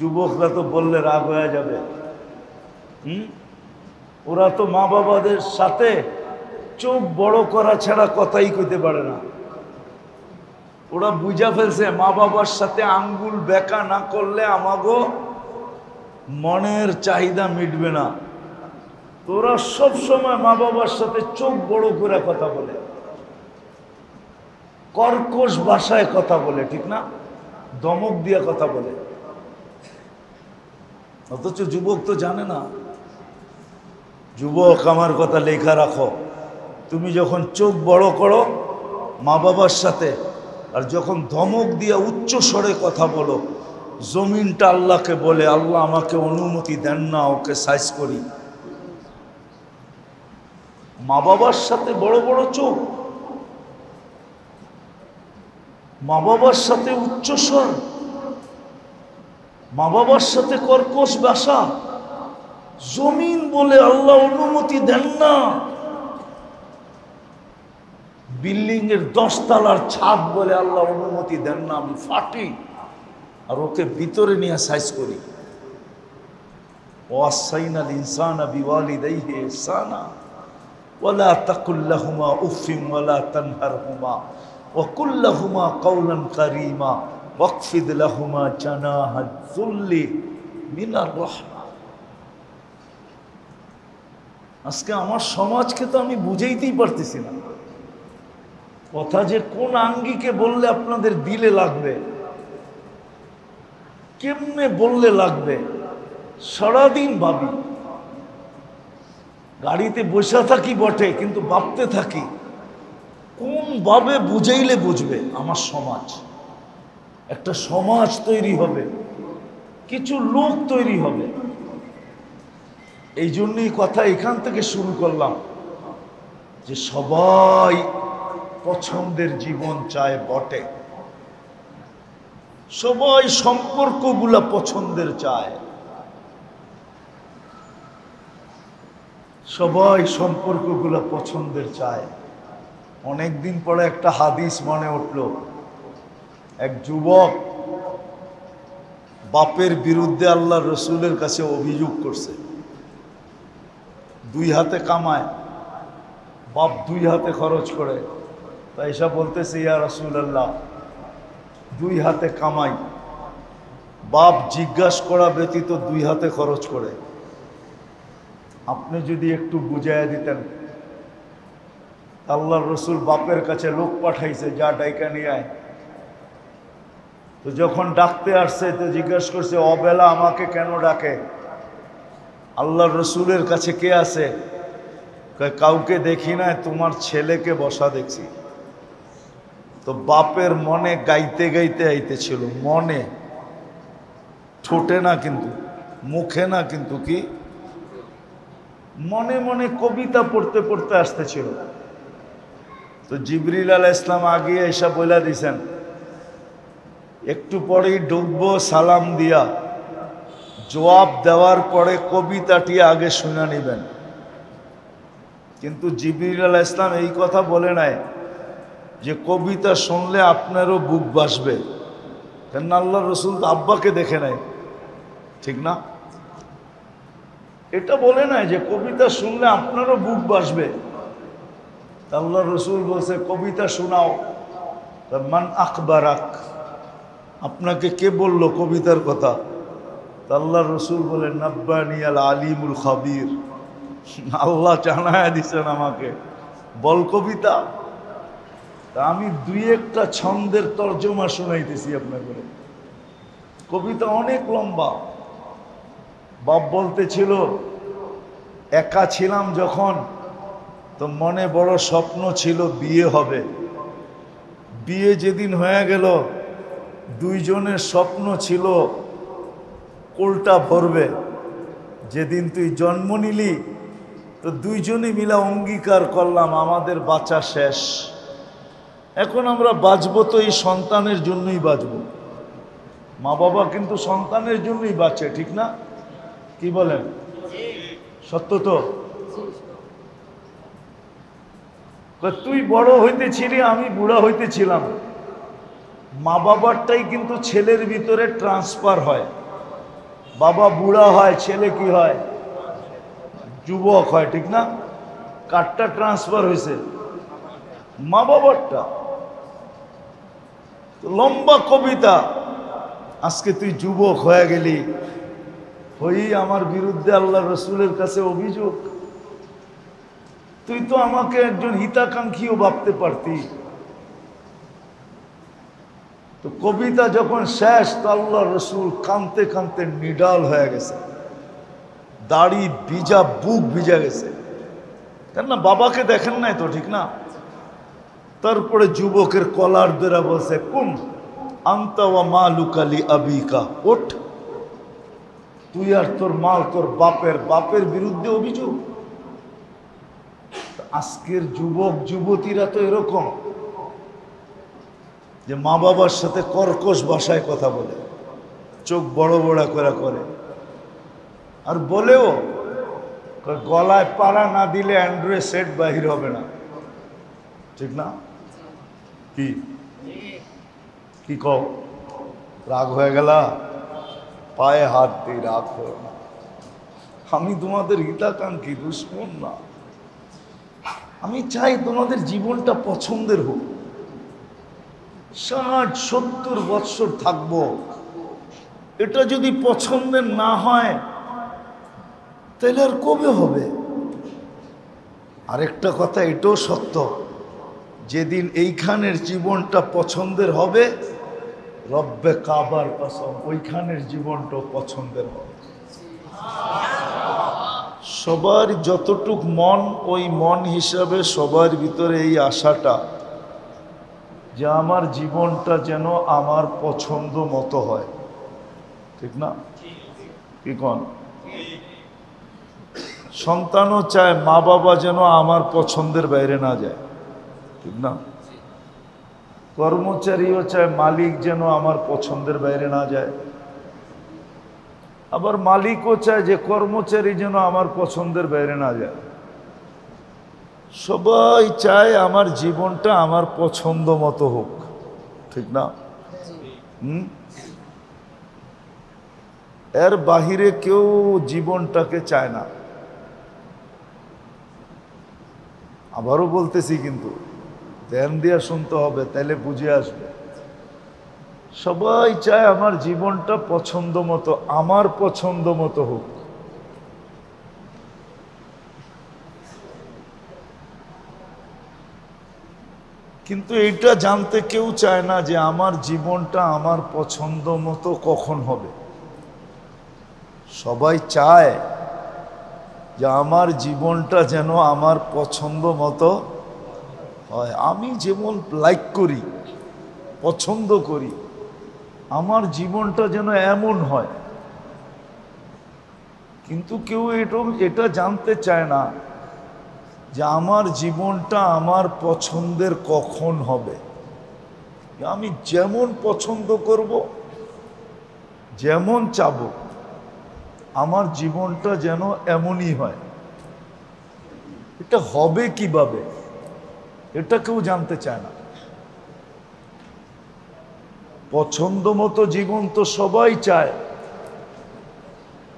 যুবকরা তো বললে রাগ হয়ে যাবে। ওরা তো মা বাবাদের সাথে চোখ বড় করা ছাড়া কথাই কইতে পারে না। ওরা বুঝা ফেলছে মা বাবার সাথে আঙ্গুল বেঁকা না করলে আমাগো মনের চাহিদা মিটবে না। তোরা সব সময় মা বাবার সাথে চোখ বড় করে কথা বলে, কর্কশ ভাষায় কথা বলে, ঠিক না? ধমক দিয়ে কথা বলে। অথচ যুবক তো জানে না। যুবক, আমার কথা লেখা রাখো, তুমি যখন চোখ বড় করো মা বাবার সাথে, আর যখন ধমক দিয়ে উচ্চ স্বরে কথা বলো, জমিনটা আল্লাহকে বলে, আল্লাহ আমাকে অনুমতি দেন না ওকে সাইজ করি। মা বাবার সাথে বড় বড় চোখ, মা বাবার সাথে উচ্চস্বর, মা বাবার সাথে কর্কশ ভাষা, জমিন বলে আল্লাহ অনুমতি দেন না। বিল্ডিং এর 10 তলার ছাদ বলে আল্লাহ অনুমতি দেন না, আমি ফাটি আর ওকে ভিতরে নিয়ে সাইজ করি। ওয়াসাইনাল ইনসানা বিওয়ালিদাইহি ইহসানা ওয়ালা তাকুল লাহুমা উফিন ওয়ালা তানহারহুমা ওয়া কুল লাহুমা কাওলান কারীমা ওয়াকফিদ লাহুমা জানাহাজ যুল্লি মিনার রাহমা। আজকে আমার সমাজকে তো আমি বুঝাইতেই পারতেছি না। কথা যে কোন আঙ্গিকে বললে আপনাদের দিলে লাগবে, কেমনে বললে লাগবে, সারাদিন ভাবি। গাড়িতে বসে থাকি বটে, কিন্তু ভাবতে থাকি কোন ভাবে বুঝাইলে বুঝবে আমার সমাজ। একটা সমাজ তৈরি হবে, কিছু লোক তৈরি হবে। এই জন্যই কথা এখান থেকে শুরু করলাম যে সবাই পছন্দের জীবন চায় বটে, সবাই সম্পর্কগুলা পছন্দের চায়, সবাই সম্পর্কগুলা পছন্দের চায়। অনেকদিন পরে একটা হাদিস মনে উঠল। এক যুবক বাপের বিরুদ্ধে আল্লাহ রসুলের কাছে অভিযোগ করছে। 2 হাতে কামায়, বাপ 2 হাতে খরচ করে। তাই এসব বলতেছে, ইয়া রাসূলুল্লাহ, 2 হাতে কামাই, বাপ জিজ্ঞাসা করা ব্যতীত 2 হাতে খরচ করে, আপনি যদি একটু বুঝাইয়া দিতেন। আল্লাহর রসুল বাপের কাছে লোক পাঠাইছে, যা ডাইকা নিয়ে আয়। তো যখন ডাকতে আসছে তো জিজ্ঞাসা করছে, অবেলা আমাকে কেন ডাকে? আল্লাহর রসুলের কাছে কে আছে? কাউকে দেখি না, তোমার ছেলেকে বসা দেখছি। তো বাপের মনে গাইতে গাইতে আইতেছিল, মনে, ঠোঁটে না কিন্তু, মুখে না কিন্তু, কি মনে মনে কবিতা পড়তে পড়তে আসতেছিল। তো জিবরিল আলাইহিস সালাম আগে এসে বলে দিছেন, একটু পরেই ডুববো, সালাম দিয়া জবাব দেওয়ার পরে কবিতাটি আগে শুনে নেবেন। কিন্তু জিবরিল আলাইহিস সালাম এই কথা বলে নাই যে কবিতা শুনলে আপনারও বুক বাসবে। কেন? আল্লাহ রসুল তো আব্বাকে দেখে নাই, ঠিক না? এটা বলে নাই যে কবিতা শুনলে আপনারও বুক বাসবে। আল্লাহ রসুল বলছে, কবিতা শোনাও। মান আখবারাক, আপনাকে কে বলল কবিতার কথা? আল্লাহ রসুল বলে, নাব্বানি আল আলিমুল খাবির, আল্লাহ জানায়া দিছেন আমাকে, বল কবিতা। তা আমি 2-1টা ছন্দের তর্জমা শোনাইতেছি আপনাকে। কবিতা অনেক লম্বা। বাপ বলতেছিল, একা ছিলাম যখন, তো মনে বড় স্বপ্ন ছিল বিয়ে হবে। বিয়ে যেদিন হয়ে গেল, 2 জনের স্বপ্ন ছিল কোলটা ভরবে। যেদিন তুই জন্ম নিলি, তো 2 জনে মিলা অঙ্গীকার করলাম আমাদের বাঁচা শেষ। এখন আমরা বাঁচবো তো এই সন্তানের জন্যই বাঁচবো। মা বাবা কিন্তু সন্তানের জন্যই বাঁচে, ঠিক না? কি বলেন? সত্য তো? তুই বড় হইতেছিলি, আমি বুড়া হইতেছিলাম। মা বাবারটাই কিন্তু ছেলের ভিতরে ট্রান্সফার হয়। বাবা বুড়া হয়, ছেলে কি হয়? যুবক হয়, ঠিক না? কারটা ট্রান্সফার হয়েছে? মা বাবারটা। লম্বা কবিতা, আজকে তুই যুবক হয়ে গেলি, হই আমার বিরুদ্ধে আল্লাহ রসুলের কাছে অভিযোগ। তুই তো আমাকে একজন হিতাকাঙ্ক্ষীও ভাবতে পারতি। তো কবিতা যখন শেষ, তো আল্লাহ রসুল কাঁদতে কাঁদতে নিডাল হয়ে গেছে, দাড়ি ভিজা, বুক ভিজা গেছে। কেননা বাবাকে দেখেন নাই তো, ঠিক না? তারপরে যুবকের কলার ধরে বলছে, কুম আনতা ওয়া মালুকা লি আবিকা, ওঠ, তুই আর তোর মাল তোর বাপের বিরুদ্ধে অভিযোগ। আজকের যুবক যুবতীরা তো এরকম যে মা বাবার সাথে কর্কশ ভাষায় কথা বলে, চোখ বড় বড় করে, আর বলেও গলায় পাড়া না দিলে অ্যান্ড্রয়েড সেট বাহির হবে না, ঠিক না? কি কও? রাগ হয়ে গেল? পায়ে হাত দিই, রাগ হয় না। আমি তোমাদের হিতাকাঙ্ক্ষী, দুশ্মন না। আমি চাই তোমাদের জীবনটা পছন্দের হোক। 60-70 বৎসর থাকবো, এটা যদি পছন্দের না হয় তাহলে আর কবে হবে? আরেকটা কথা এটাও সত্য, যেদিন এইখানের জীবনটা পছন্দের হবে, রব্বে কাবার কসম, ওইখানের জীবনটাও পছন্দের হবে। সবার যতটুক মন, ওই মন হিসাবে সবার ভিতরে এই আশাটা যে আমার জীবনটা যেন আমার পছন্দ মতো হয়, ঠিক না? কি কোন? সন্তানও চায় মা বাবা যেন আমার পছন্দের বাইরে না যায়, ঠিক না? কর্মচারীও চায় মালিক যেন আমার পছন্দের বাইরে না যায়। আবার মালিকও চায় যে কর্মচারী যেন আমার পছন্দের বাইরে না যায়। সবাই চায় আমার জীবনটা আমার পছন্দ মতো হোক, ঠিক না? এর বাহিরে কেউ জীবনটাকে চায় না। আবারও বলতেছি, কিন্তু ধ্যান দিয়ে শুনতে হবে, তাইলে বুঝে আসবে। সবাই চায় আমার জীবনটা পছন্দ মতো, আমার পছন্দ মতো হোক। কিন্তু এইটা জানতে কেউ চায় না যে আমার জীবনটা আমার পছন্দ মতো কখন হবে। সবাই চায় যে আমার জীবনটা যেন আমার পছন্দ মতো হয়। আমি যেমন লাইক করি, পছন্দ করি, আমার জীবনটা যেন এমন হয়। কিন্তু কেউ এটা জানতে চায় না যে আমার জীবনটা আমার পছন্দের কখন হবে। আমি যেমন পছন্দ করব, যেমন চাবো, আমার জীবনটা যেন এমনই হয়। এটা হবে কিভাবে, এটা কেউ জানতে চায় না। পছন্দ মতো জীবন তো সবাই চায়,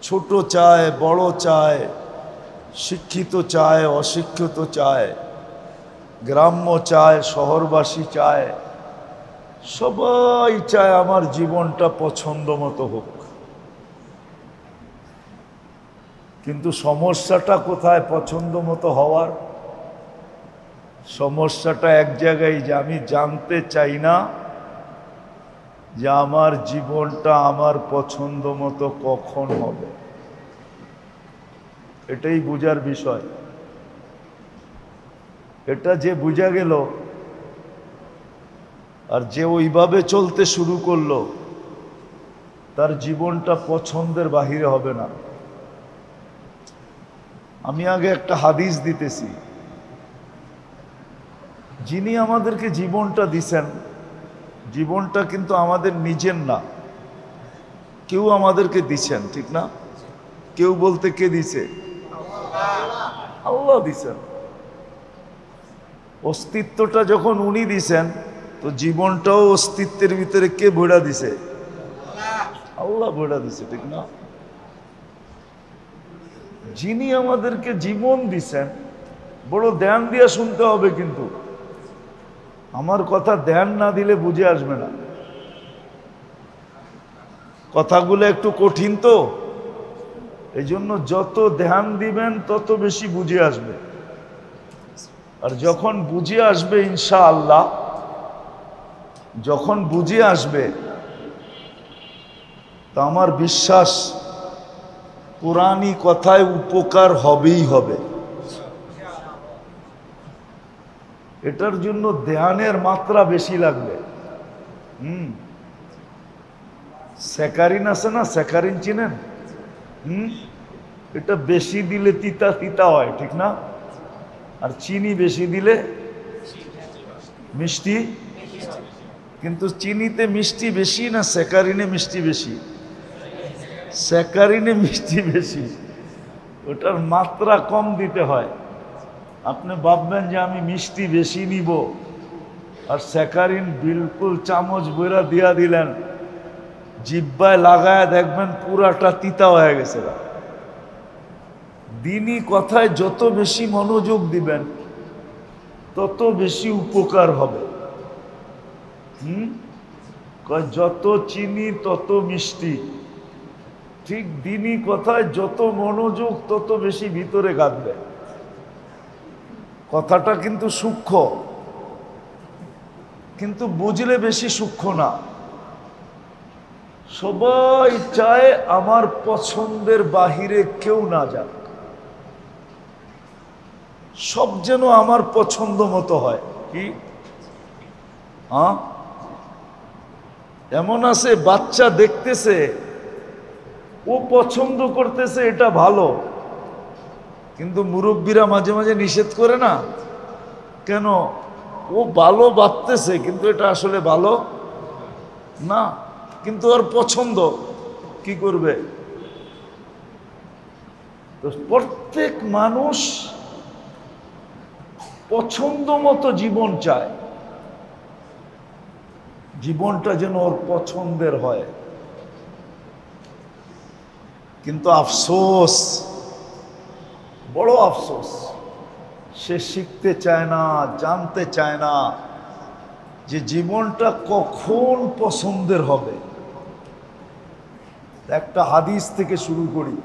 ছোট চায়, বড় চায়, শিক্ষিত চায়, অশিক্ষিত চায়, গ্রাম্য চায়, শহরবাসী চায়, সবাই চায় আমার জীবনটা পছন্দ মতো হোক। কিন্তু সমস্যাটা কোথায় পছন্দ মতো হওয়ার? সমস্যাটা এক জায়গায়, যে আমি জানতে চাই না যে আমার জীবনটা আমার পছন্দ মতো কখন হবে। এটাই বুঝার বিষয়। এটা যে বুঝা গেল আর যে ওইভাবে চলতে শুরু করলো, তার জীবনটা পছন্দের বাহিরে হবে না। আমি আগে একটা হাদিস দিতেছি। যিনি আমাদেরকে জীবনটা দিছেন, জীবনটা কিন্তু আমাদের নিজের না, কেউ আমাদেরকে দিছেন, ঠিক না? কেউ বলতে কে দিছে? আল্লাহ দিছেন। অস্তিত্বটা যখন উনি দিছেন, তো জীবনটাও অস্তিত্বের ভিতরে কে ভরা দিছে? আল্লাহ ভরা দিছে, ঠিক না? যিনি আমাদেরকে জীবন দিছেন, বড় ধ্যান দিয়ে শুনতে হবে, কিন্তু আমার কথা ধ্যান না দিলে বুঝে আসবে না। কথাগুলো একটু কঠিন তো, এই জন্য যত ধ্যান দিবেন তত বেশি বুঝে আসবে। আর যখন বুঝে আসবে ইনশাআল্লাহ, যখন বুঝে আসবে, তা আমার বিশ্বাস পুরানি কথায় উপকার হবেই হবে। এটার জন্য ধ্যানের মাত্রা বেশি লাগবে। স্যাকারিন আছে না, স্যাকারিন চিনেন? এটা বেশি দিলে তিতা তিতা হয়, ঠিক না? আর চিনি বেশি দিলে মিষ্টি। কিন্তু চিনিতে মিষ্টি বেশি না স্যাকারিনে মিষ্টি বেশি? স্যাকারিনে মিষ্টি বেশি, ওটার মাত্রা কম দিতে হয়। আপনি ভাববেন যে আমি মিষ্টি বেশি নিব, আর স্যাকারিন বিলকুল চামচ বইরা দিয়া দিলেন, জিব্বায় লাগায় দেখবেন পুরাটা তিতা হয়ে গেছে। দিনই কথায় যত বেশি মনোযোগ দিবেন তত বেশি উপকার হবে। যত চিনি তত মিষ্টি, ঠিক দিনই কথায় যত মনোযোগ তত বেশি ভিতরে গাঁথবে। কথাটা কিন্তু সূক্ষ্ম, কিন্তু বুঝলে বেশি সূক্ষ্ম না। সবাই চায় আমার পছন্দের বাহিরে কেউ না যাক, সব যেন আমার পছন্দ মতো হয়। কি এমন আছে বাচ্চা দেখতেছে, ও পছন্দ করতেছে এটা ভালো, কিন্তু মুরব্বীরা মাঝে মাঝে নিষেধ করে না কেন? ও ভালো ভাবতেছে কিন্তু এটা আসলে ভালো না, কিন্তু ওর পছন্দ, কি করবে? তো প্রত্যেক মানুষ পছন্দ মতো জীবন চায়, জীবনটা যেন ওর পছন্দের হয়। কিন্তু আফসোস, বড় আফসোস, সে শিখতে চায় না, জানতে চায় না যে জীবনটা কখন পছন্দের হবে। একটা হাদিস থেকে শুরু করি,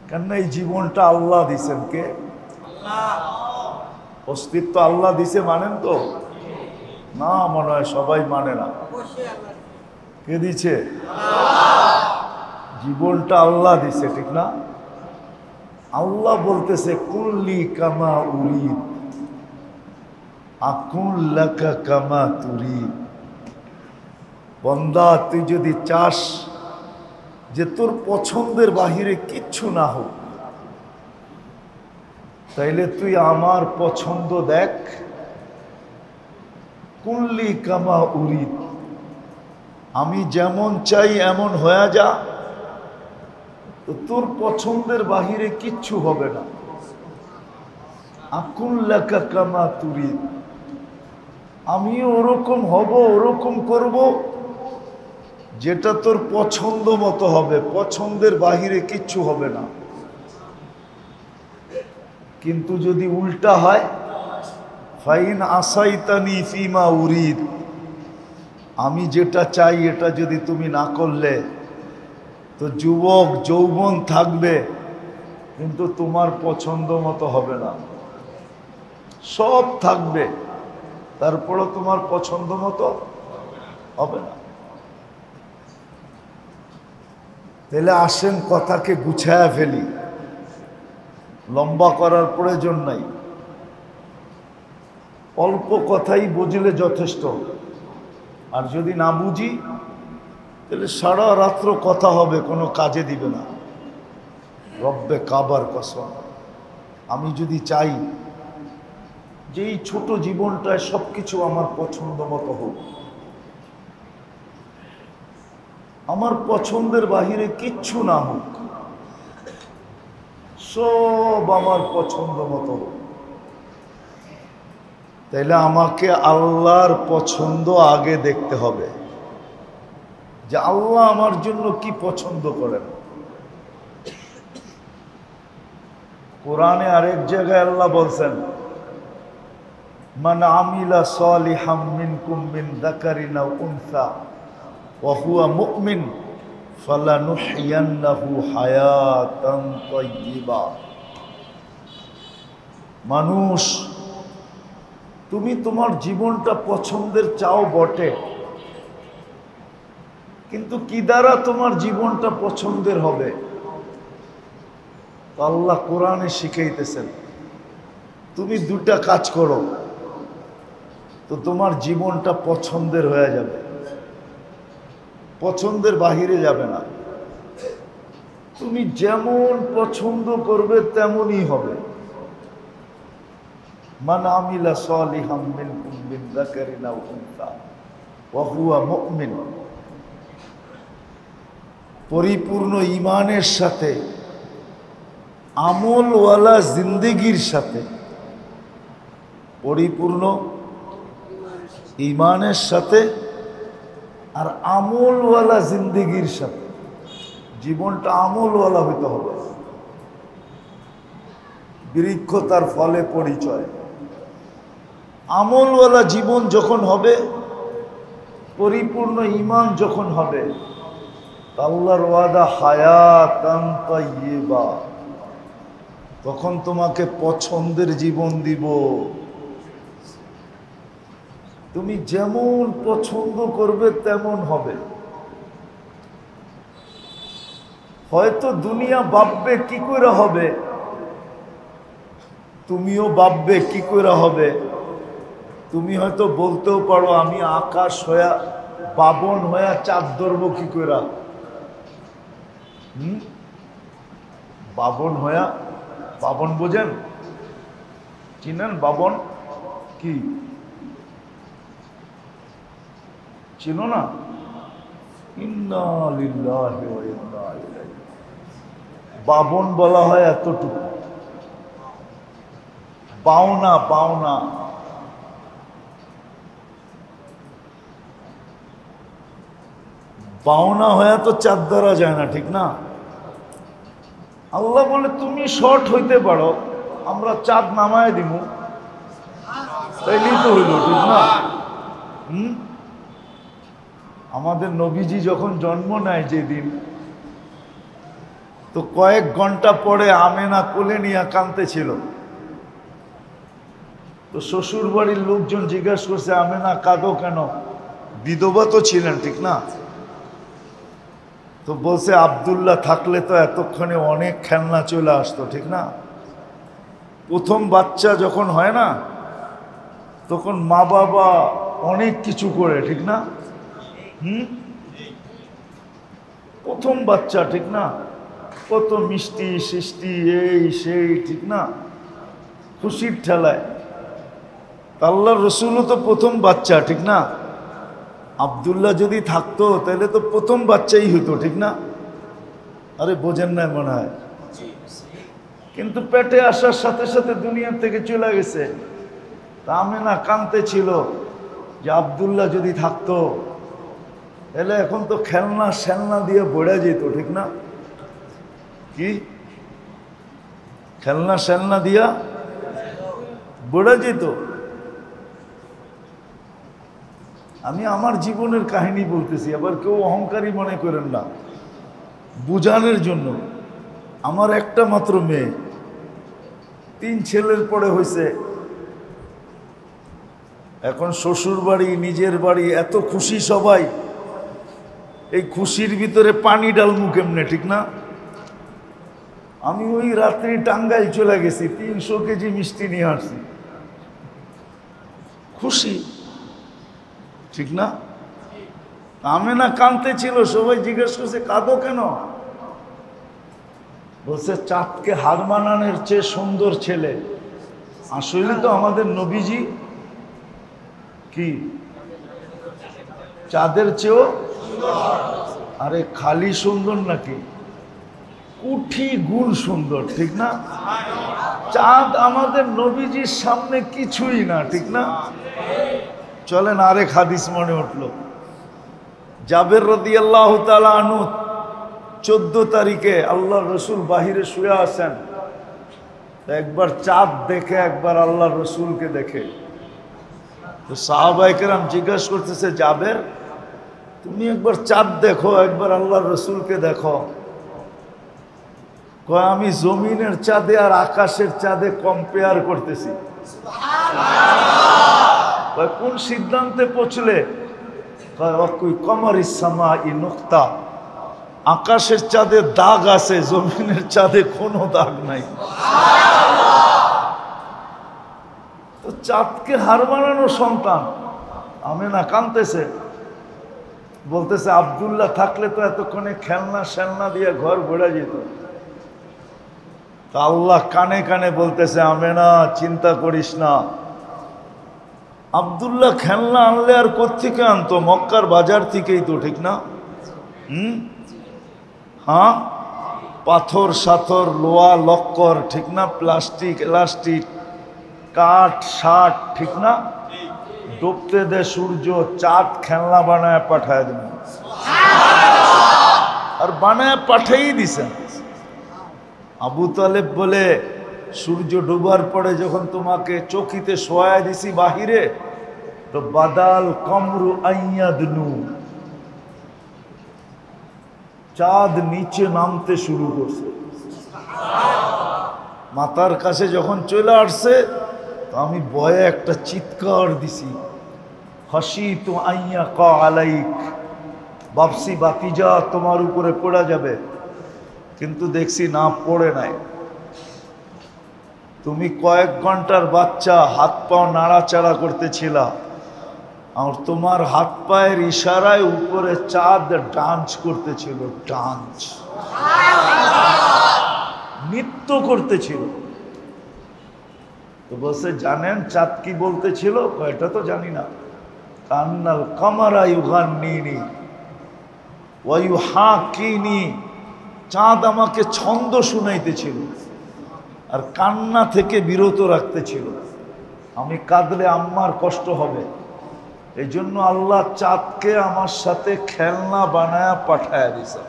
কেননা এই জীবনটা আল্লাহ দিছেন। কে? অস্তিত্ব আল্লাহ দিছে, মানেন তো? না, মনে হয় সবাই মানে না। কে দিছে? জীবনটা আল্লাহ দিছে, ঠিক না? আল্লাহ বলতেছে কুল্লি কামা উরিদ আকুল লাকা কামা তুরিদ। বান্দা, তুই যদি চাস যে তোর পছন্দের বাহিরে কিচ্ছু না হোক, তাইলে তুই আমার পছন্দ দেখ। কুল্লি কামা উরিদ, আমি যেমন চাই এমন হয়ে যা, তো তোর পছন্দের বাহিরে কিচ্ছু হবে না। আকুল লাকা কামা তুরিদ, আমি ওরকম হব, ওরকম করব যেটা তোর পছন্দ মতো হবে, পছন্দের বাহিরে কিচ্ছু হবে না। কিন্তু যদি উল্টা হয়, ফাইন আসাইতানি ফিমা উরিদ, আমি যেটা চাই এটা যদি তুমি না করলে, তো যুবক যৌবন থাকবে কিন্তু তোমার পছন্দ মতো হবে না। সব থাকবে, তারপরও তোমার পছন্দ মতো হবে না। তাহলে আসেন কথাকে গুছায়া ফেলি, লম্বা করার প্রয়োজন নাই। অল্প কথাই বুঝলে যথেষ্ট, আর যদি না বুঝি তাহলে সারা রাত্র কথা হবে, কোনো কাজে দিবে না। রব্বে কাবার কসম, আমি যদি চাই যে এই ছোট জীবনটায় সব কিছু আমার পছন্দ মতো হোক, আমার পছন্দের বাহিরে কিচ্ছু না হোক, সব আমার পছন্দ মতো হোক, তাইলে আমাকে আল্লাহর পছন্দ আগে দেখতে হবে, যে আল্লাহ আমার জন্য কি পছন্দ করেন। কোরআনে আরেক জায়গায় আল্লাহ বলছেন, মান আমিলা সালিহাম মিনকুম মিন যাকারিন আও উনসা ওয়া হুয়া মুমিন ফালানুহইয়ান্নাহু হায়াতান তাইয়্যিবা। মানুষ, তুমি তোমার জীবনটা পছন্দের চাও বটে, কিন্তু কি দ্বারা তোমার জীবনটা পছন্দের হবে? আল্লাহ কোরআনে শিখাইতেছেন, তুমি দুটা কাজ করো তো তোমার জীবনটা পছন্দের হয়ে যাবে, পছন্দের বাহিরে যাবে না। তুমি যেমন পছন্দ করবে তেমনই হবে। মান আমিলা সালিহাম মিনকুম মিন যাকারিন আও উনসা ওয়া হুয়া মুমিন। পরিপূর্ণ ঈমানের সাথে, আমলওয়ালা জিন্দেগির সাথে, পরিপূর্ণ ঈমানের সাথে আর আমলওয়ালা জিন্দেগির সাথে, জীবনটা আমলওয়ালা হইতে হবে। বৃক্ষ তার ফলে পরিচয়। আমলওয়ালা জীবন যখন হবে, পরিপূর্ণ ঈমান যখন হবে, আল্লাহর ওয়াদা হায়াতান তাইয়্যিবা, তখন তোমাকে পছন্দের জীবন দিব। তুমি যেমন পছন্দ করবে তেমন হবে। হয়তো দুনিয়া ভাববে কি করে হবে, তুমিও ভাববে কি করে হবে। তুমি হয়তো বলতেও পারো, আমি আকাশ হইয়া বাবন হইয়া চাঁদ ধরবো কি করে। বাবন হইয়া, বাবন বোঝেন, চিনেন বাবন কি? চিনো না? ইন্না লিল্লাহি ওয়া ইন্না ইলাইহি। বাবন বলা হয় এতটুকু, পাওনা, পাওনা। পাওনা হয়ে তো চাঁদ ধরা যায় না, ঠিক না? আল্লাহ বলে তুমি শর্ট হইতে পারো, আমরা চাঁদ নামায় দিব, তাইলেই তো হইল, ঠিক না? আমাদের নবীজি যখন জন্ম নেয় যেদিন, তো কয়েক ঘন্টা পরে আমেনা কোলে নিয়ে কাঁদতেছিল। তো শ্বশুর বাড়ির লোকজন জিজ্ঞাসা করছে, আমেনা কাঁদো কেন? বিধবা তো ছিলেন, ঠিক না? তো বলছে, আব্দুল্লাহ থাকলে তো এতক্ষণে অনেক খেলনা চলে আসতো, ঠিক না? প্রথম বাচ্চা যখন হয় না, তখন মা বাবা অনেক কিছু করে, ঠিক না? প্রথম বাচ্চা, ঠিক না? কত মিষ্টি সৃষ্টি, এই সেই, ঠিক না? খুশির ঠেলায়। আল্লাহর রসুলও তো প্রথম বাচ্চা, ঠিক না? আব্দুল্লাহ যদি থাকতো তাহলে তো প্রথম বাচ্চাই হতো, ঠিক না? আরে বোঝেন না মনে হয়। কিন্তু পেটে আসার সাথে সাথে দুনিয়া থেকে চলে গেছে। তা আমেনা কাঁদতে ছিল যে আব্দুল্লাহ যদি থাকতো তাহলে এখন তো খেলনা সেলনা দিয়ে বড়ে যেত, ঠিক না? কি খেলনা সেলনা দিয়া বড়ে যেত। আমি আমার জীবনের কাহিনী বলতেছি, আবার কেউ অহংকারী মনে করেন না, বুঝানোর জন্য। আমার একটা মাত্র মেয়ে, 3 ছেলের পরে হয়েছে। এখন শ্বশুর বাড়ি, নিজের বাড়ি, এত খুশি সবাই। এই খুশির ভিতরে পানি ডালমু কেমনে, ঠিক না? আমি ওই রাত্রি টাঙ্গাইল চলে গেছি, 300 কেজি মিষ্টি নিয়ে আসছি। খুশি, ঠিক না? আমেনা কাঁদতে ছিল, সবাই জিজ্ঞেস করছে কাঁদো কেন? বলছে চাঁদকে হার মানানোর চেয়ে সুন্দর ছেলে। আসলে তো আমাদের নবীজি কি চাঁদের চেয়েও? আরে খালি সুন্দর নাকি, কোটি গুণ সুন্দর, ঠিক না? চাঁদ আমাদের নবীজির সামনে কিছুই না, ঠিক না? চলেন আরেক হাদিস মনে উঠলো। জাবের রাদিয়াল্লাহু তাআলা আনহু 14 তারিখে আল্লাহ রসুল বাহিরে শুয়ে আছেন। একবার চাঁদ দেখে একবার আল্লাহ রসুলকে দেখে। তো সাহাবায়ে কেরাম জিজ্ঞাসা করতেছে, জাবের তুমি একবার চাঁদ দেখো, একবার আল্লাহ রসুলকে দেখো। কয় আমি জমিনের চাঁদে আর আকাশের চাঁদে কম্পেয়ার করতেছি। কোন সিদ্ধান্তে পৌঁছলে? কমরিস সামাই নুকতা, আকাশের চাঁদে দাগ আছে, জমিনের চাঁদে কোনো দাগ নাই। তো চাঁদকে হার মানানো সন্তান আমেনা কাঁদতেছে, বলতেছে আব্দুল্লাহ থাকলে তো এতক্ষণে খেলনা শেলনা দিয়ে ঘর ভরে যেত। তা আল্লাহ কানে কানে বলতেছে, আমেনা চিন্তা করিস না, আব্দুল্লাহ খেলনা আনলে আর কোত্থেকে আনতো? মক্কার বাজার থেকেই তো, ঠিক না? হ্যাঁ, পাথর সাথর লোহা লক্কর, ঠিক না? প্লাস্টিক এলাস্টিক কাঠ শাট, ঠিক না? ডুবতে দে সূর্য, চাঁদ খেলনা বানায় পাঠায় দেব। আর বানায় পাঠাই দিছেন। আবু তালেব বলে, সূর্য ডুবার পরে যখন তোমাকে চকিতে শোয়া দিছি বাহিরে, তো বাদাল কমরু আইয়াদনু, চাঁদ নিচে নামতে শুরু করছে। মাথার কাছে যখন চলে আসছে, তো আমি ভয়ে একটা চিৎকার দিছি, হাসি তো আইয়া কা আলাইক, বাপসি বাতিজা তোমার উপরে পড়া যাবে, কিন্তু দেখছি না, পড়ে নাই। তুমি কয়েক ঘন্টার বাচ্চা, হাত পাও নাড়াচাড়া করতেছিলা, আর তোমার হাত পায়ের ইশারায় উপরে চাঁদ ডান্স করতেছিল, ডান্স, নৃত্য করতেছিল। তো বলছে, জানেন চাঁদ কি বলতেছিল? এটা তো জানি না। কান্নাল কামারা ইউগান্নিনি ওয়া ইউহাকিনি, চাঁদ আমাকে ছন্দ শুনাইতেছিল আর কান্না থেকে বিরত রাখতেছিল। আমি কাঁদলে আম্মার কষ্ট হবে, এই জন্য আল্লাহ চাঁদকে আমার সাথে খেলনা বানায়া পাঠায়া দিছে।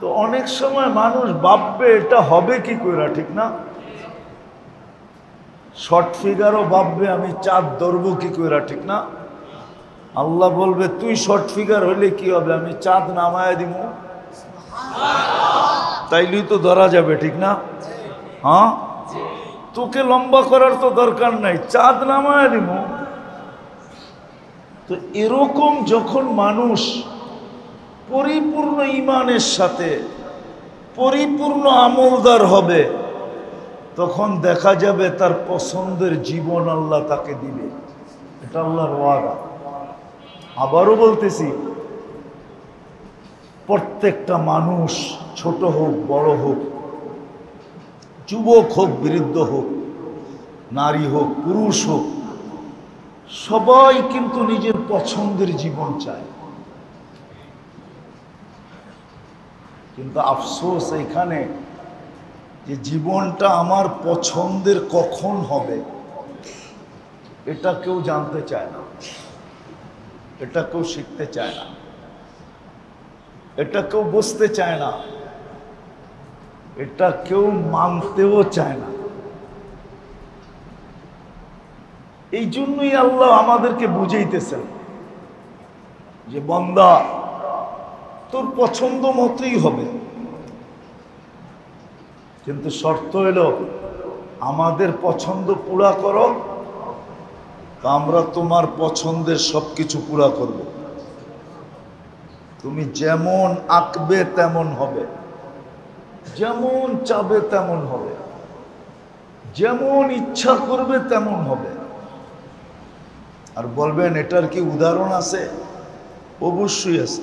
তো অনেক সময় মানুষ ভাববে এটা হবে কি করে, ঠিক না? শর্ট ফিগারও ভাববে আমি চাঁদ ধরবো কি করে, ঠিক না? আল্লাহ বলবে, তুই শর্ট ফিগার হইলে কি হবে, আমি চাঁদ নামায়া দিব, তাইলেই তো ধরা যাবে, ঠিক না? হ্যাঁ, তোকে লম্বা করার তো দরকার নাই, চাঁদ নামায়া দিব। তো এরকম যখন মানুষ পরিপূর্ণ ঈমানের সাথে পরিপূর্ণ আমলদার হবে, তখন দেখা যাবে তার পছন্দের জীবন আল্লাহ তাকে দিবে। এটা আল্লাহর ওয়াদা। আবারও বলতেছি, প্রত্যেকটা মানুষ, ছোট হোক বড় হোক, যুবক হোক বৃদ্ধ হোক, নারী হোক পুরুষ হোক, সবাই কিন্তু নিজের পছন্দের জীবন চায়। কিন্তু আফসোস এইখানে যে জীবনটা আমার পছন্দের কখন হবে এটা কেউ জানতে চায় না, এটা কেউ শিখতে চায় না, এটা কেউ বুঝতে চায় না, এটা কেউ মানতেও চায় না। এই জন্যই আল্লাহ আমাদেরকে বুঝাইতেছেন যে বান্দা তোর পছন্দ মতোই হবে, কিন্তু শর্ত হলো আমাদের পছন্দ পুরা করো, তা আমরা তোমার পছন্দের সবকিছু পুরা করব। তুমি যেমন আঁকবে তেমন হবে, যেমন চাবে তেমন হবে, যেমন ইচ্ছা করবে তেমন হবে। আর বলবেন এটার কি উদাহরণ আছে? অবশ্যই আছে,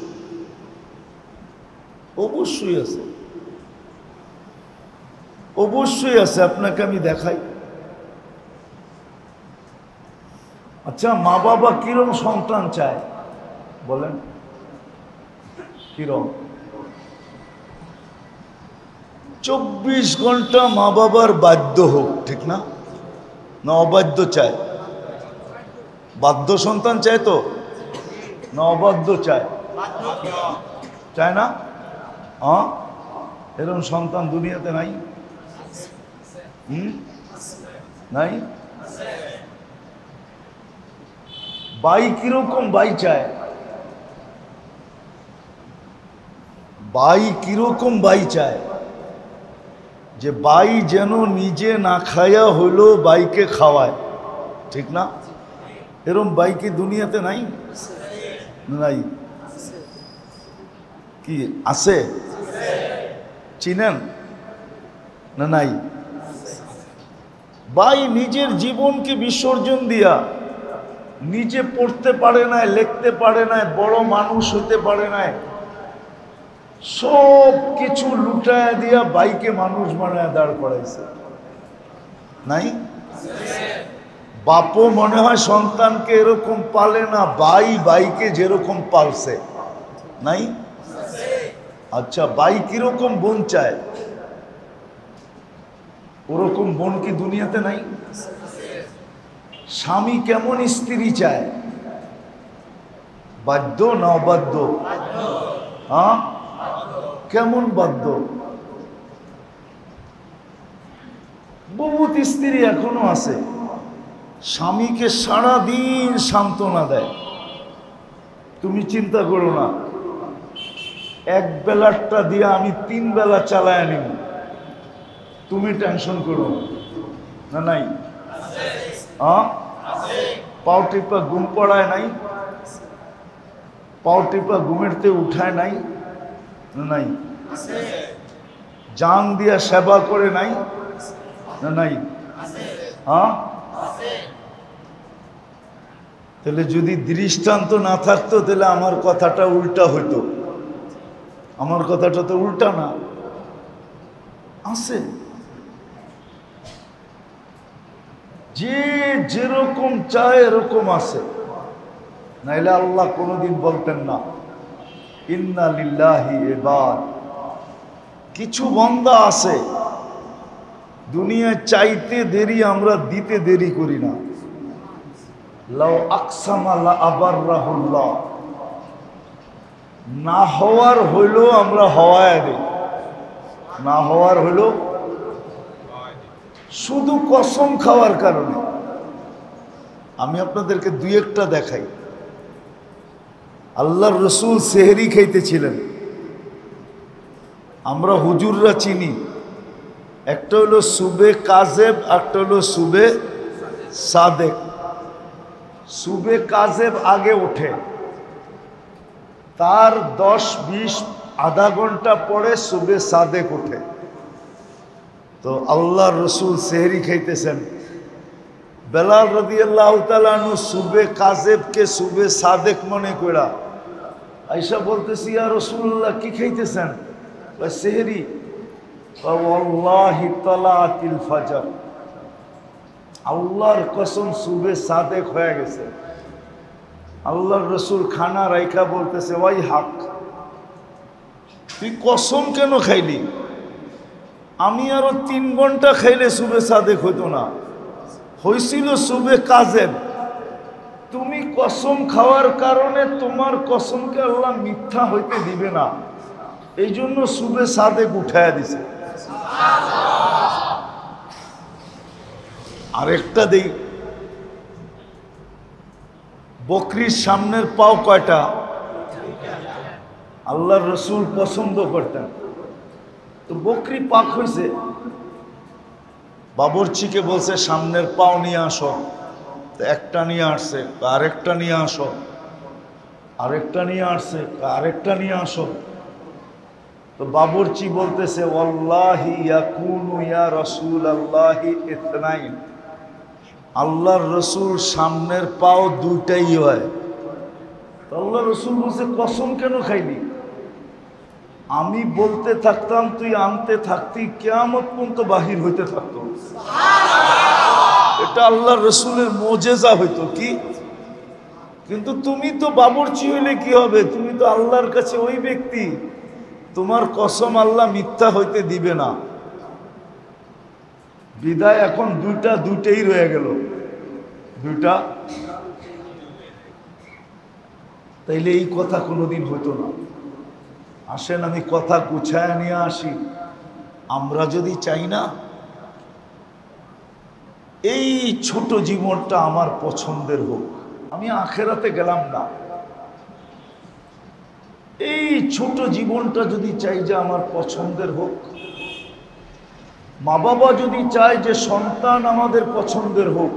অবশ্যই আছে, অবশ্যই আছে। আপনাকে আমি দেখাই। আচ্ছা, মা বাবা কিরম সন্তান চায় বলেন? কিরম? 24 ঘন্টা মা বাবার বাধ্য হোক, ঠিক না? না অবাধ্য চায়? বাধ্য সন্তান চায় তো, না অবাধ্য চায়? চায় না? হ্যাঁ, এরকম সন্তান দুনিয়াতে নাই। নাই? ভাই কিরকম ভাই চায়? ভাই কিরকম ভাই চায়? যে ভাই যেন নিজে না খায়া হইলো ভাইকে খাওয়ায়, ঠিক না? এরকম ভাই কি দুনিয়াতে নাই? নাই? কি আছে? চিনেন না? নাই? ভাই নিজের জীবনকে বিসর্জন দিয়া, নিজে পড়তে পারে নাই, লিখতে পারে নাই, বড় মানুষ হতে পারে নাই, সব কিছু লুটায় দিয়া ভাইকে মানুষ বানায় দাঁড় করাইছে। নাই? বাপও মনে হয় সন্তানকে এরকম পালে না, ভাই ভাইকে যেরকম পালছে। নাই? আচ্ছা, ভাই কিরকম বোন চায়? ওরকম বোন কি দুনিয়াতে নাই? স্বামী কেমন স্ত্রী চায়? বাধ্য না অবাধ্য? হ্যাঁ, কেমন বাধ্য? বহুত স্ত্রী এখনো আছে স্বামীকে সারাদিন সান্ত্বনা দেয়, তুমি চিন্তা করো না, এক বেলারটা দিয়ে আমি 3 বেলা চালায় নিব, তুমি টেনশন করো না। নাই? হ্যাঁ, পাও টিপা ঘুম পড়ায় নাই? পাও টিপা ঘুমেরতে উঠায় নাই? নাই? জান দিয়া সেবা করে নাই? নাই? হ্যাঁ, তাহলে যদি দৃষ্টান্ত না থাকতো তাহলে আমার কথাটা উল্টা হইতো। আমার কথাটা তো উল্টা না, আছে। যে যেরকম চায় এরকম আছে, নাইলে আল্লাহ কোনোদিন বলতেন না ইন্না লিল্লাহি ইবাদ। কিছু বান্দা আছে দুনিয়ায় চাইতে দেরি, আমরা দিতে দেরি করি না। লাউ আকসামা লা আবাররাহুল্লাহ, না হওয়ার হইল আমরা হওয়ায় দেই, না হওয়ার হইল শুধু কসম খাওয়ার কারণে। আমি আপনাদেরকে 2-1টা দেখাই। আল্লাহর রসুল সেহরি খাইতেছিলেন, আমরা হুজুররা চিনি, একটা হলো সুবে কাজেব, একটা হলো সুবে সাদেক। সুবে কাজেব আগে ওঠে, তার 10-20 আধা ঘন্টা পরে সুবে সাদেক ওঠে। তো আল্লাহর রসুল সেহরি খাইতেছেন, বেলাল রাদিয়াল্লাহু তাআলা আনহু সুবে কাজেবকে সুবে সাদেক মনে করা আয়েশা বলতেছি, ইয়া রাসূলুল্লাহ কি খাইতেছেন? সেহরি। ওয়াল্লাহি তালাতিল ফাজর, আল্লাহর কসম সুবে সাদেক হয়ে গেছে। আল্লাহর রসুল খানা রাইখা বলতেছে, ওয়াই হাক, তুই কসম কেন খাইলি? আমি আরো 3 ঘন্টা খাইলে সুবে সাদেক হইতো না, হয়েছিল সুবে কাজেব। তুমি কসম খাওয়ার কারণে তোমার কসমকে আল্লাহ মিথ্যা হইতে দিবে না, এই জন্য সুবে সাদেক উঠায়া দিছে। আরেকটা দেই, বকরির সামনের পাও কয়টা? আল্লাহর রসুল পছন্দ করতেন। তো বকরি পাক হয়েছে, বাবরচিকে বলছে সামনের পাও নিয়ে আসো, তো একটা নিয়ে আসছে, আরেকটা নিয়ে আসো, আরেকটা নিয়ে আসছে, আরেকটা নিয়ে আসো। তো বাবরচি বলতেছে, ওয়াল্লাহি ইয়াকুনু ইয়া রাসূলুল্লাহি ইথনাইন, আল্লাহর রসুল সামনের পাও 2টাই হয়। তো আল্লাহর রসুল বলছে, কসম কেন খাইলি? আমি বলতে থাকতাম, তুই আনতে থাকতি, কিয়ামত পর্যন্ত বাহির হইতে থাকতো। এটা আল্লাহর রসুলের মুজিজা হইতো কি? কিন্তু তুমি তো বাবরচি হইলে কি হবে? তুমি তো আল্লাহর কাছে ওই ব্যক্তি, তোমার কসম আল্লাহ মিথ্যা হইতে দিবে না। বিদায় এখন 2টাই রয়ে গেল, 2টা। তাইলে এই কথা কোনোদিন হইতো না। আসেন আমি কথা গুছায় নিয়ে আসি। আমরা যদি চাই না এই ছোট জীবনটা আমার পছন্দের হোক, আমি আখেরাতে গেলাম না। এই ছোট জীবনটা যদি চাই যে আমার পছন্দের হোক, মা বাবা যদি চায় যে সন্তান আমাদের পছন্দের হোক,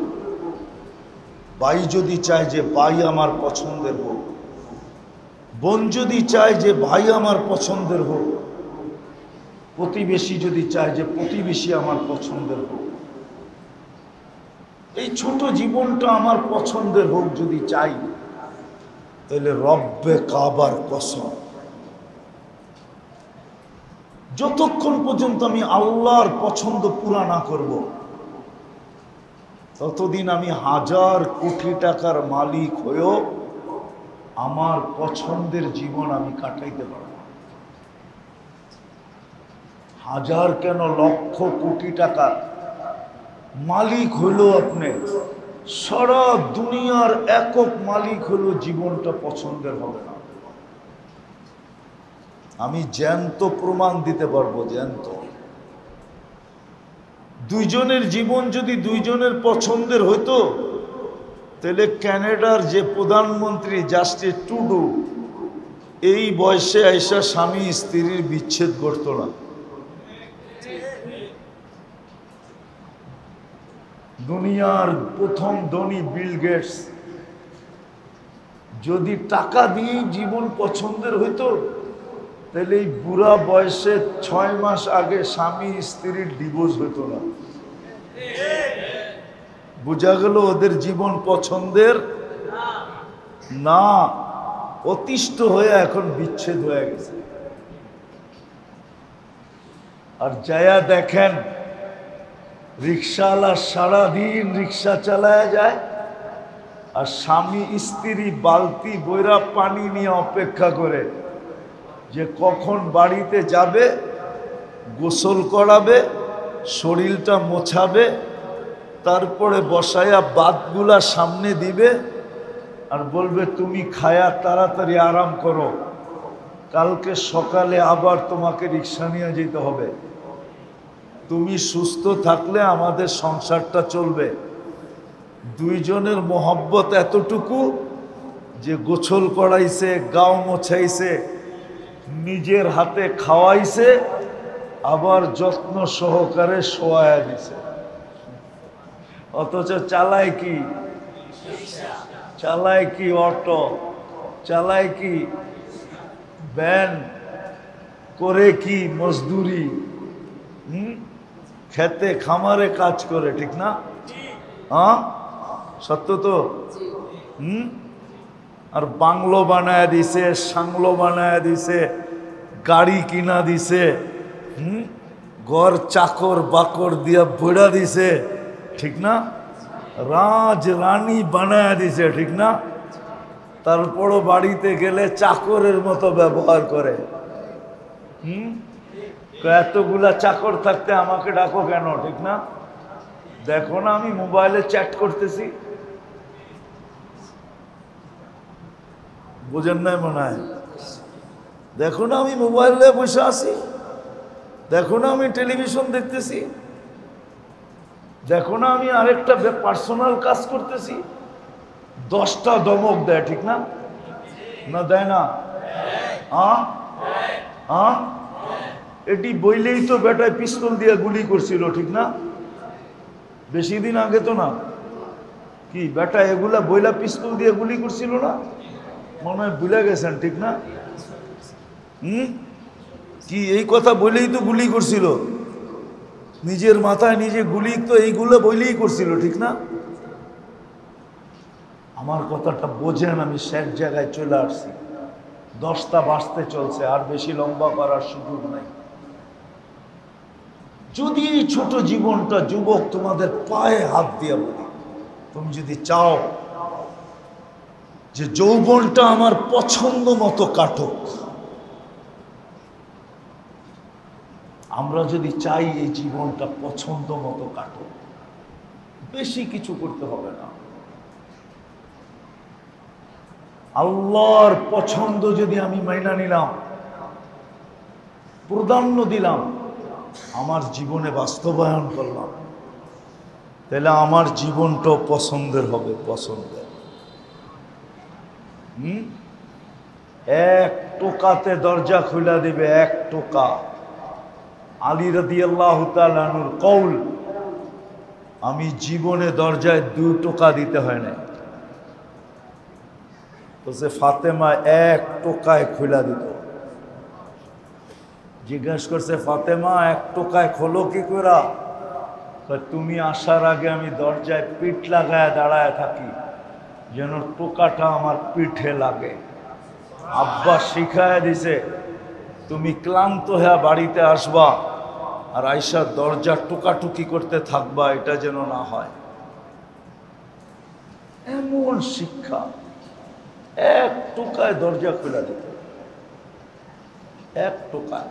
ভাই যদি চায় যে ভাই আমার পছন্দের হোক, বোন যদি চায় যে ভাই আমার পছন্দের হোক, প্রতিবেশী যদি চায় যে প্রতিবেশী আমার পছন্দের হোক, এই ছোট জীবনটা আমার পছন্দের হোক যদি চাই, তাহলে রব্বে কাবার কসম, যতক্ষণ পর্যন্ত আমি আল্লাহর পছন্দ পুরা না করব, ততদিন আমি 1000 কোটি টাকার মালিক হয়েও আমার পছন্দের জীবন আমি কাটাইতে পারব না। 1000 কেন, লক্ষ কোটি টাকা মালিক হলো আপনি, সারা দুনিয়ার একক মালিক হলো, জীবনটা পছন্দের হবে না। আমি জ্যান্ত প্রমাণ দিতে পারবো, জ্যান্ত। দুইজনের জীবন যদি দুইজনের পছন্দের হইতো, তাহলে কানাডার যে প্রধানমন্ত্রী জাস্টিন ট্রুডো এই বয়সে আইসা স্বামী স্ত্রীর বিচ্ছেদ করত না। দুনিয়ার প্রথম ধনী বিল গেটস যদি টাকা দিয়ে জীবন পছন্দের হইতো, তাহলে এই বুড়া বয়সে 6 মাস আগে স্বামী স্ত্রীর ডিভোর্স হইতো না। বোঝা গেল ওদের জীবন পছন্দের না, অতিষ্ঠ হয়ে এখন বিচ্ছেদ হয়ে গেছে। আর যায়া দেখেন রিক্সাওয়ালা সারাদিন রিক্সা চালায় যায়, আর স্বামী স্ত্রী বালতি বইরা পানি নিয়ে অপেক্ষা করে যে কখন বাড়িতে যাবে, গোসল করাবে, শরীরটা মোছাবে, তারপরে বসায়া বাতগুলা সামনে দিবে আর বলবে তুমি খায়া তাড়াতাড়ি আরাম করো, কালকে সকালে আবার তোমাকে রিক্সা নিয়ে যেতে হবে, তুমি সুস্থ থাকলে আমাদের সংসারটা চলবে। দুইজনের মোহব্বত এতটুকু যে গোসল করাইছে, গাও মোছাইছে, নিজের হাতে খাওয়াইছে, আবার যত্ন সহকারে শোয়ায়া দিছে। অথচ চালায় কি, চালায় কি অটো, চালায় কি ভ্যান, করে কি মজদুরি, খেতে খামারে কাজ করে, ঠিক না? হ্যাঁ, সত্য তো। আর বাংলো বানায় দিছে, সাংলো বানায় দিছে, গাড়ি কিনা দিছে, ঘর চাকর বাকর দিয়া বইড়া দিছে, ঠিক না? রাজ রানী বানায় দিছে, ঠিক না? তারপরও বাড়িতে গেলে চাকরের মতো ব্যবহার করে। এতগুলা চাকর থাকতে আমাকে ডাকো কেন, ঠিক না? দেখো না আমি মোবাইলে চ্যাট করতেছি, বোঝেন নাই মনে হয়? দেখো না আমি মোবাইলে বসে আছি, দেখো না আমি টেলিভিশন দেখতেছি, দেখো না আমি আরেকটা পার্সোনাল কাজ করতেছি। 10টা দমক দেয়, ঠিক না? না দেয় না? এটি বইলেই তো বেটায় পিস্তল দিয়ে গুলি করছিল, ঠিক না? বেশি দিন আগে তো না, কি বেটা এগুলা বইলা পিস্তল দিয়ে গুলি করছিল না? মনে হয় ভুলে গেছেন, ঠিক না? কি এই কথা বলেই তো গুলি করছিল, নিজের মাথায় নিজে গুলি তো এইগুলো বইলেই করছিল, ঠিক না? আমার কথাটা বোঝেন, আমি শেষ জায়গায় চলে আসছি, 10টা বাজতে চলছে, আর বেশি লম্বা করার সুযোগ নাই। যদি এই ছোট জীবনটা, যুবক তোমাদের পায়ে হাত দিয়ে বলি, তুমি যদি চাও যে যৌবনটা আমার পছন্দ মতো কাটুক, আমরা যদি চাই এই জীবনটা পছন্দ মতো কাটুক, বেশি কিছু করতে হবে না। আল্লাহর পছন্দ যদি আমি মাইনা নিলাম, প্রাধান্য দিলাম, আমার জীবনে বাস্তবায়ন করলাম, তাহলে আমার জীবনটাও পছন্দের হবে, পছন্দের। এক টোকাতে দরজা খুলে দিবে, এক টোকা। আলী রাদিয়াল্লাহু তাআলা আনহুর কওল, আমি জীবনে দরজায় 2 টোকা দিতে হয় না, তো সে ফাতেমা এক টোকায় খুলে দিত। জিজ্ঞেস করছে, ফাতেমা এক টোকায় খোলো কি করে? তুমি আসার আগে আমি দরজায় পিঠ লাগায় দাঁড়ায় থাকি, যেন টোকাটা আমার পিঠে লাগে। আব্বা শিখায় দিছে, তুমি ক্লান্ত হয়ে বাড়িতে আসবা আর আয়সা দরজা টোকাটুকি করতে থাকবা, এটা যেন না হয়। এমন শিক্ষা, এক টোকায় দরজা খুলে দিত, এক টোকায়।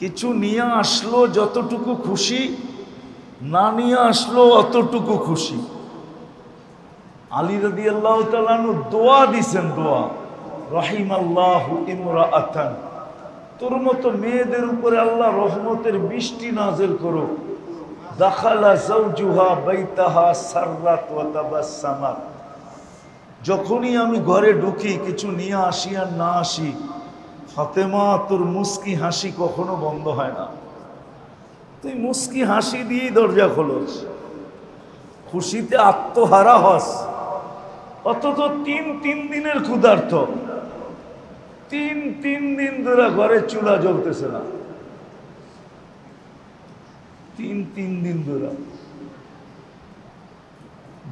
কিছু নিয়ে আসলো যতটুকু খুশি, না নিয়ে আসলো অতটুকু খুশি। আলী রাদিয়াল্লাহু তাআলা আনহু দোয়া দিছেন, দোয়া, রাহিমাল্লাহু ইমরাআতান, তোর মতো মেয়েদের উপরে আল্লাহ রহমতের বৃষ্টি নাযিল করো। দাখালা যাওজুহা বাইতাহা সাররাত ওয়া তাবাসসামাত, যখনই আমি ঘরে ঢুকি কিছু নিয়ে আসি আর না আসি, ফাতেমা তোর মুস্কি হাসি কখনো বন্ধ হয় না। তুই মুস্কি হাসি দিয়েই দরজা খোলস, খুশিতে আত্মহারা হস। অথচ 3 দিনের ক্ষুধার্ত, 3 দিন ধরে ঘরে চুলা জ্বলতেছে না, 3 দিন ধরে।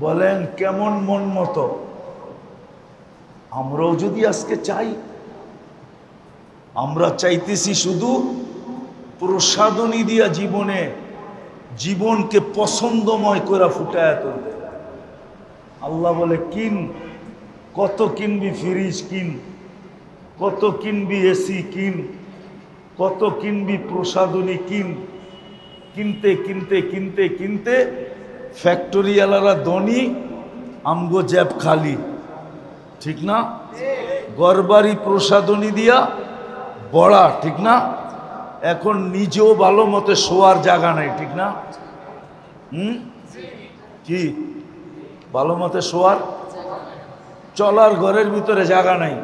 বলেন কেমন মন মতো? আমরাও যদি আজকে চাই, আমরা চাইতেছি শুধু প্রসাদনী দিয়া জীবনকে পছন্দময় করে ফুটায় তুলতে। আল্লাহ বলে কিন, কত কিনবি ফ্রিজ কিন, কত কিনবি এসি কিন, কত কিনবি প্রসাদনী কিন। কিনতে কিনতে কিনতে কিনতে ফ্যাক্টরিওয়ালারা ধনী, আমগো জ্যাব খালি, ঠিক না? গড়বাড়ি প্রসাদনী দিয়া বড়া, ঠিক না? এখন নিজেও ভালো মতো শোয়ার জায়গা নাই, ঠিক না? কি ভালো মতো শোয়ার, চলার ঘরের ভিতরে জায়গা নাই।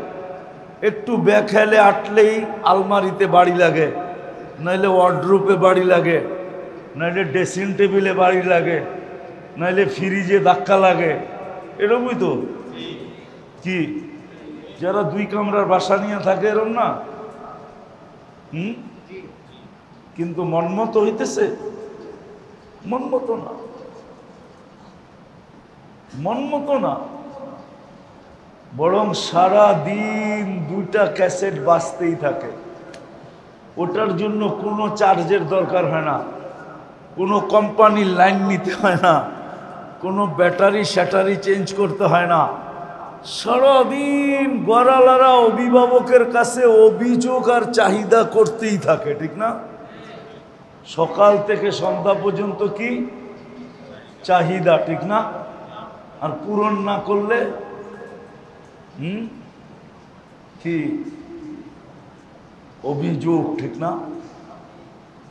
একটু বেখেলে আটলেই আলমারিতে বাড়ি লাগে, নাইলে ওয়ার্ডরোবে বাড়ি লাগে, নাইলে ড্রেসিং টেবিলে বাড়ি লাগে, নাইলে ফ্রিজে ধাক্কা লাগে। এরকমই তো। কি যারা 2 কামরার বাসা নিয়ে থাকে এরকম না? কিন্তু মনমতো হইতেছে? মনমতো না, মনমতো না। বরং সারা দিন 2টা ক্যাসেট বাজতেই থাকে। ওটার জন্য কোনো চার্জের দরকার হয় না, কোনো কোম্পানির লাইন নিতে হয় না, কোনো ব্যাটারি স্যাটারি চেঞ্জ করতে হয় না। সারাদিন গড়ালারা অভিভাবকের কাছে অভিযোগ আর চাহিদা করতেই থাকে, ঠিক না? সকাল থেকে সন্ধ্যা পর্যন্ত কি চাহিদা, ঠিক না? আর পূরণ না করলে কি অভিযোগ, ঠিক না?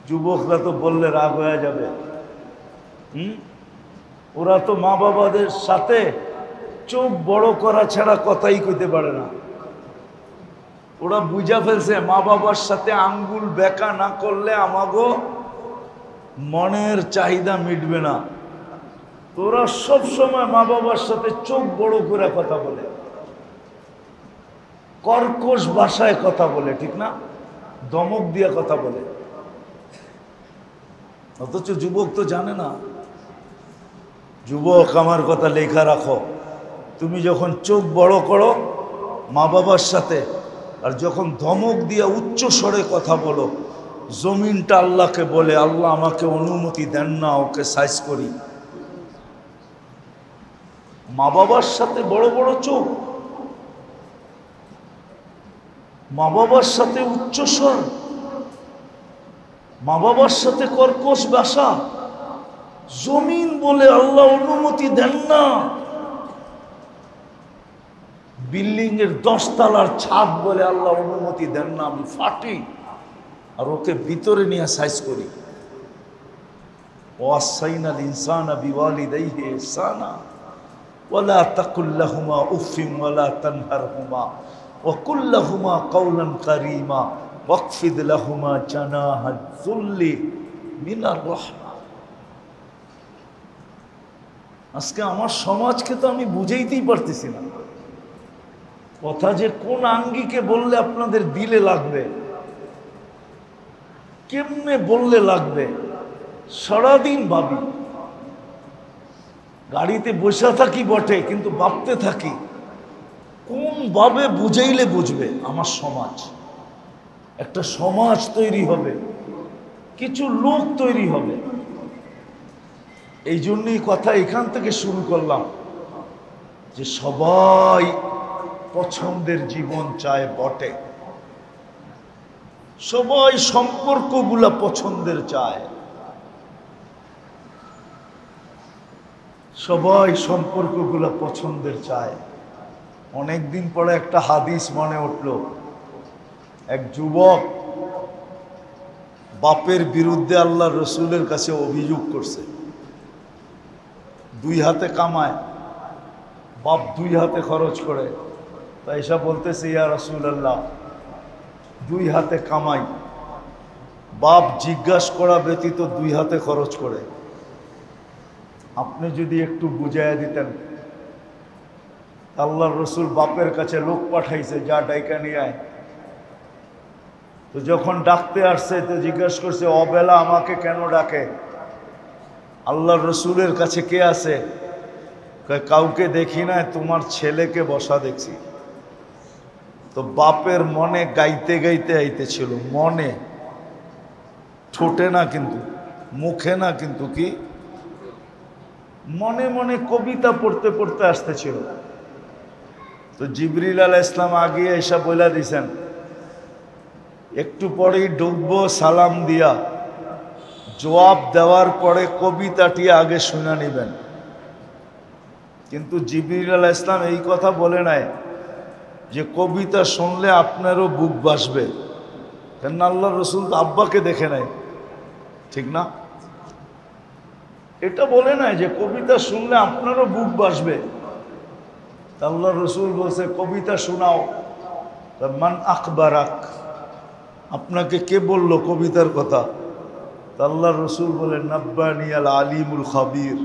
যুবকরা তো বললে রাগ হয়ে যাবে। ওরা তো মা বাবাদের সাথে চোখ বড় করা ছাড়া কথাই কইতে পারে না। ওরা বুঝা ফেলছে মা বাবার সাথে আঙ্গুল বেঁকা না করলে আমাগো মনের চাহিদা মিটবে না। তোরা সব সময় মা বাবার সাথে চোখ বড় করে কথা বলে, কর্কশ ভাষায় কথা বলে, ঠিক না? ধমক দিয়া কথা বলে। অথচ যুবক তো জানে না। যুবক, আমার কথা লেখা রাখো, তুমি যখন চোখ বড় করো মা বাবার সাথে, আর যখন ধমক দিয়া উচ্চ স্বরে কথা বলো, জমিনটা আল্লাহকে বলে, আল্লাহ আমাকে অনুমতি দেন না ওকে সাইজ করি। মা বাবার সাথে বড় বড় চোখ, মা বাবার সাথে উচ্চস্বর, মা বাবার সাথে কর্কশ ভাষা, জমিন বলে আল্লাহ অনুমতি দেন না। বিল্ডিং এর 10 তলার ছাদ বলে আল্লাহ অনুমতি দেন না, আমি ফাটি আর ওকে ভিতরে নিয়ে সাইজ করি। ওয়াসাইনাল ইনসানা বিওয়ালিদাইহি ইহসানা ওয়ালা তাকুল লাহুমা উফিন ওয়ালা তানহারহুমা ওয়া কুল লাহুমা কাওলান কারীমা ওয়াকফিদ লাহুমা জানাহাজ যুল্লি মিনার রাহমা। আজকে আমার সমাজকে তো আমি বুঝাইতেই পারতেছি না, কথা যে কোন আঙ্গিকে বললে আপনাদের দিলে লাগবে, কেমনে বললে লাগবে। সারাদিন ভাবি, গাড়িতে বসে থাকি বটে, কিন্তু ভাবতে থাকি কোন ভাবে বুঝাইলে বুঝবে আমার সমাজ। একটা সমাজ তৈরি হবে, কিছু লোক তৈরি হবে। এই জন্যই কথা এখান থেকে শুরু করলাম যে সবাই পছন্দের জীবন চায় বটে, সবাই সম্পর্কগুলা পছন্দের চায়, সবাই সম্পর্কগুলা পছন্দের চায়। অনেকদিন পরে একটা হাদিস মনে উঠল। এক যুবক বাপের বিরুদ্ধে আল্লাহ রসুলের কাছে অভিযোগ করছে। দুই হাতে কামায়, বাপ দুই হাতে খরচ করে। তাই এসব বলতেছে, ইয়া রাসূলুল্লাহ, দুই হাতে কামাই, বাপ জিজ্ঞাসা করা ব্যতীত দুই হাতে খরচ করে, আপনি যদি একটু বুঝাইয়া দিতেন। আল্লাহর রসুল বাপের কাছে লোক পাঠাইছে, যা ডাইকা নিয়ে আয়। তো যখন ডাকতে আসছে তো জিজ্ঞাসা করছে, অবেলা আমাকে কেন ডাকে? আল্লাহর রসুলের কাছে কে আছে? কাউকে দেখি না, তোমার ছেলেকে বসা দেখছি। তো বাপের মনে গাইতে গাইতে আইতেছিল, মনে, ঠোঁটে না কিন্তু, মুখে না কিন্তু, কি মনে মনে কবিতা পড়তে পড়তে আসতেছিল। তো জিবরিল আলাইহিস সালাম আগে এসে বলে দিছেন, একটু পরেই ডুববো, সালাম দিয়া জবাব দেওয়ার পরে কবিতাটি আগে শুনে নেবেন। কিন্তু জিবরিল আলাইহিস সালাম এই কথা বলে নাই যে কবিতা শুনলে আপনারও বুক বাসবে, কেন আল্লাহ রসুল তো আব্বাকে দেখে নাই, ঠিক না? এটা বলে নাই যে কবিতা শুনলে আপনারও বুক বাসবে। আল্লাহ রসুল বলছে, কবিতা শোনাও। মান আখবারাক, আপনাকে কে বলল কবিতার কথা? আল্লাহ রসুল বলে, নাব্বানি আল আলিমুল খাবির,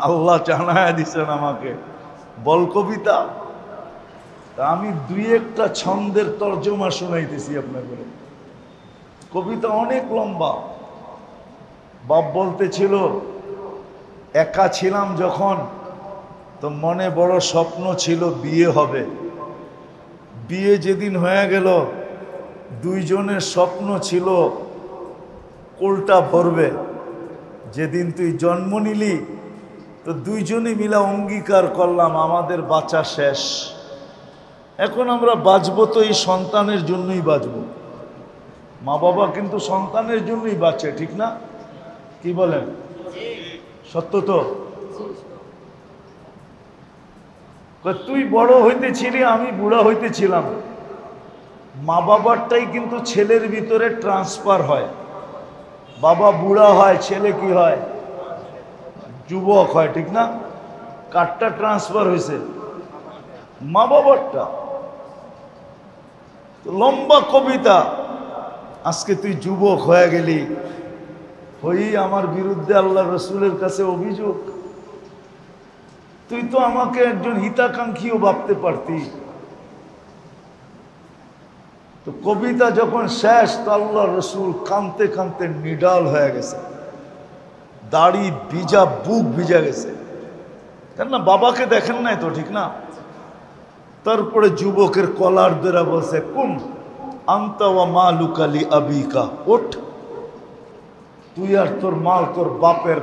আল্লাহ জানায়া দিছেন আমাকে, বল কবিতা। তা আমি দুই একটা ছন্দের তর্জমা শোনাইতেছি আপনাকে। কবিতা অনেক লম্বা। বাপ বলতেছিল, একা ছিলাম যখন, তো মনে বড় স্বপ্ন ছিল বিয়ে হবে। বিয়ে যেদিন হয়ে গেল, দুইজনের স্বপ্ন ছিল কোলটা ভরবে। যেদিন তুই জন্ম নিলি, তো দুইজনে মিলা অঙ্গীকার করলাম আমাদের বাঁচা শেষ। এখন আমরা বাঁচবো তো এই সন্তানের জন্যই বাঁচবো। মা বাবা কিন্তু সন্তানের জন্যই বাঁচে, ঠিক না? কি বলেন? সত্য তো? তুই বড় হইতেছিলি, আমি বুড়া হইতেছিলাম। মা বাবারটাই কিন্তু ছেলের ভিতরে ট্রান্সফার হয়। বাবা বুড়া হয়, ছেলে কি হয়? যুবক হয়, ঠিক না? কারটা ট্রান্সফার হয়েছে? মা বাবারটা। লম্বা কবিতা। আজকে তুই যুবক হয়ে গেলি, হই আমার বিরুদ্ধে আল্লাহ রসুলের কাছে অভিযোগ। তুই তো আমাকে একজন হিতাকাঙ্ক্ষীও ভাবতে পারতি। তো কবিতা যখন শেষ, তো আল্লাহ রসুল কাঁদতে কাঁদতে নিডাল হয়ে গেছে, দাড়ি ভিজা, বুক ভিজা গেছে। কেননা বাবাকে দেখেন নাই তো, ঠিক না? তারপরে যুবকের কলার ধরে বলছে, কুম আনতা ওয়া মালুকা লি আবিকা, ওঠ, তুই আর তোর মাল তোর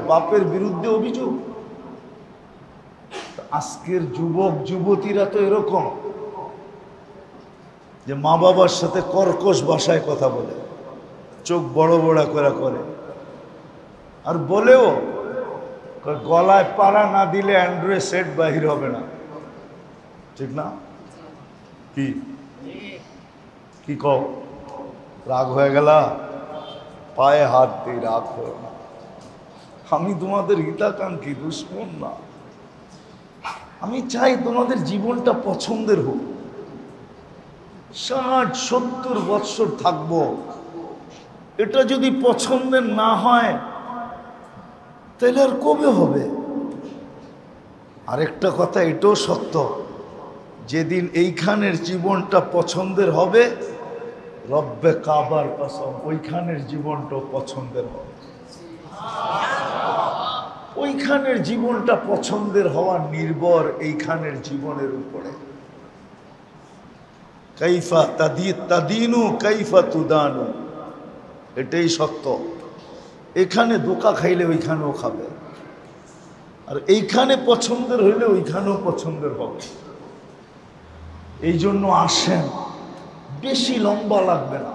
বাপের বিরুদ্ধে অভিযোগ। আজকের যুবক যুবতীরা তো এরকম যে মা বাবার সাথে কর্কশ ভাষায় কথা বলে, চোখ বড় বড় করে, আর বলেও গলায় পাড়া না দিলে অ্যান্ড্রয়েড সেট বাহির হবে না, ঠিক না? কি কও? রাগ হয়ে গেল? পায়ে হাত দিয়ে রাগ হয়ে না। আমি তোমাদের হিতাকাঙ্ক্ষী, দুশ্মন না। আমি চাই তোমাদের জীবনটা পছন্দের হোক। 60-70 বৎসর থাকবো, এটা যদি পছন্দের না হয় তাহলে আর কবে হবে? আরেকটা কথা এটাও সত্য, যেদিন এইখানের জীবনটা পছন্দের হবে, রব্বে কাবার কসম ওইখানের জীবনটাও পছন্দের হবে। ওইখানের জীবনটা পছন্দের হওয়া নির্ভর এইখানের জীবনের উপরে। কাইফা তাদিনু কাইফা তুদানু, এটাই সত্য। এখানে ধোঁকা খাইলে ওইখানেও খাবে, আর এইখানে পছন্দের হইলে ওইখানেও পছন্দের হবে। এই জন্য আসেন, বেশি লম্বা লাগবে না।